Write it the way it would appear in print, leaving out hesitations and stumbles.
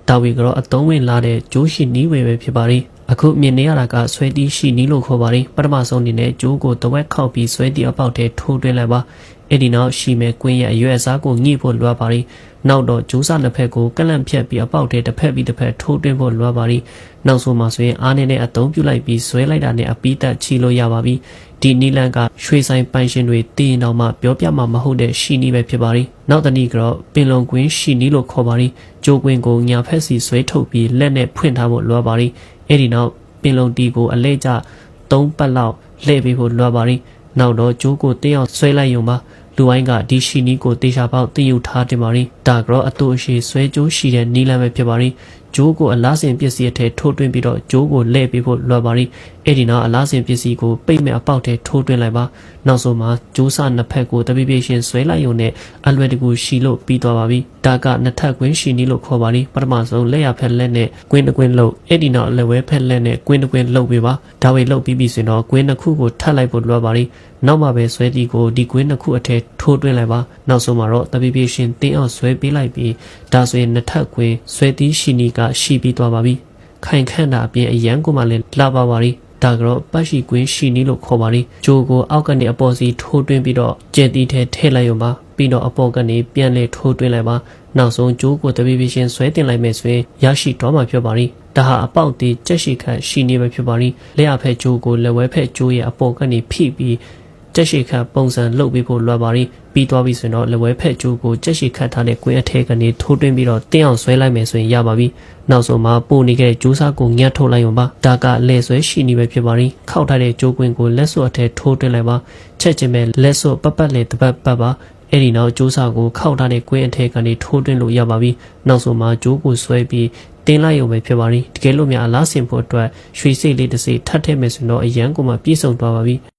ဒါဝီကတော့အသုံးဝင်လာတဲ့ကျိုးရှိနီးဝယ်ပဲဖြစ်ပါတယ်အခုမြင်နေရတာကဆွဲတီးရှိနီးလို့ခေါ်ပါတယ်ပထမဆုံးအနေနဲ့ကျိုးကိုတဝက်ခောက်ပြီးဆွဲတီးအပေါက်ထဲထိုးသွင်းလိုက်ပါအဲ့ဒီနောက်ရှိမဲ့ကွင်းရဲ့အရွယ်အစားကိုညှိဖို့လိုအပ်ပါတယ်နောက်တော့ကျိုးစားနှစ်ဖက်ကိုကလန့်ဖြတ်ပြီးအပေါက်ထဲတစ်ဖက်ပြီးတစ်ဖက်ထိုးသွင်းဖို့လိုအပ်ပါတယ်နောက်ဆုံးမှာဆိုရင်အားနဲ့အသုံးပြုလိုက်ပြီးဆွဲလိုက်တာနဲ့အပီးတက်ချီလို့ရပါပြီဒီနီလန်ကရွှေဆိုင်ပိုင်ရှင်တွေတည်ရင်တော့မှပြောပြမှာမဟုတ်တဲ့ရှိနီးပဲဖြစ်ပါတယ်နောက်တနည်းကတော့ပင်လုံကွင်းရှိနီးလို့ခေါ်ပါတယ်ကျိုးကွင်းကိုညာဖက်စီဆွဲထုတ်ပြီးလက်နဲ့ဖွင့်ထားဖို့လိုအပ်ပါတယ်အဲ့ဒီနောက်ပင်လုံတီကိုအလဲကျ3ပတ်လောက်လှည့်ပေးဖို့လိုအပ်ပါတယ်နောက်တော့ကျိုးကိုတင်းအောင်ဆွဲလိုက်ရုံပါလူဝိုင်းကဒီရှိနီးကိုတေချာပေါက်တည်ယူထားတင်ပါရီဒါကတော့အတူအရှိဆွဲကျိုးရှိတဲ့နီလန်ပဲဖြစ်ပါရီကျိုးကိုအလားစဉ်ပစ္စည်းအထက်ထိုးသွင်းပြီးတော့ကျိုးကိုလှည့်ပေးဖို့လွယ်ပါရီအဲ့ဒီနောက်အလားစဉ်ပစ္စည်းကိုပိတ်မဲ့အပေါက်ထဲထိုးသွင်းလိုက်ပါနောက်ဆုံးမှာကျိုးစနှစ်ဖက်ကိုတပိပိရှင်ဆွဲလိုက်ရုံနဲ့အလွယ်တကူရှိလို့ပြီးသွားပါပြီဒါကနှစ်ထပ်ကွင်းရှိနီးလို့ခေါ်ပါရီပထမဆုံးလက်ရဖက်လက်နဲ့ကွင်းတစ်ကွင်းလှုပ်အဲ့ဒီနောက်လက်ဝဲဖက်လက်နဲ့ကွင်းတစ်ကွင်းလှုပ်ပေးပါဒါဝေလှုပ်ပြီးပြီဆိုတော့ကွင်းတစ်ခုကိုထပ်လိုက်ဖို့လွယ်ပါရီနောက်မှပဲဆွဲတီကိုဒီကွင်းတစ်ခုအထက်ထိုးသွင်းလိုက်ပါနောက်ဆုံးမှာတော့တပိပိရှင်တင်းအောင်ဆွဲပေးလိုက်ပြီးဒါဆိုရင်နှစ်ထပ်ကွင်းဆွဲတီရှိနီးကရှိပြီးသွားပါပြီခိုင်ခန့်တာအပြင်အရန်ကိုမှလည်းလာပါပါရီဒါကတော့ပတ်ရှိကွင်းရှိနီးလို့ခေါ်ပါရီဂျိုကိုအောက်ကနေအပေါ်စီထိုးသွင်းပြီးတော့ကျဲတီထဲထည့်လိုက်ရုံပါပြီးတော့အပေါ်ကနေပြန်လေထိုးသွင်းလိုက်ပါနောက်ဆုံးဂျိုကိုတပိပိရှင်ဆွဲတင်လိုက်မယ်ဆိုရင်ရရှိတော့မှာဖြစ်ပါရီဒါဟာအပေါက်တီကြက်ရှိခန့်ရှိနေပဲဖြစ်ပါရီလက်ရဖက်ဂျိုကိုလက်ဝဲဖက်ဂျိုရဲ့အပေါ်ကနေဖိပြီးကြက်ရှိခန့်ပုံစံလှုပ်ပေးဖို့လွယ်ပါရီပြီးသွားပြီဆိုရင်တော့လက်ဝဲဖက်ဂျိုကိုကြက်ရှိခန့်ထားတဲ့ကွင်းအထက်ကနေထိုးသွင်းပြီးတော့တင်းအောင်ဆွဲလိုက်မယ်ဆိုရင်ရပါပြီနောက်ဆုံးမှာပို့နေခဲ့တဲ့ကျိုးစားကိုညှက်ထုတ်လိုက်ရုံပါဒါကလက်ဆွဲရှိနေပဲဖြစ်ပါရီခောက်ထားတဲ့ကျိုးကွင်းကိုလက်စွပ်အထက်ထိုးသွင်းလိုက်ပါချက်ချင်းပဲလက်စွပ်ပတ်လေတပတ်ပတ်ပါအဲ့ဒီနောက်ကျိုးစားကိုခောက်ထားတဲ့ကွင်းအထက်ကနေထိုးသွင်းလို့ရပါပြီနောက်ဆုံးမှာကျိုးကိုဆွဲပြီးတင်းလိုက်ရုံပဲဖြစ်ပါရီတကယ်လို့များအလားစင်ဖို့အတွက်ရွှေစိတ်လေးတစ်စိထပ်ထည့်မယ်ဆိုတော့အရန်ကိုမှပြည့်စုံသွားပါပြီ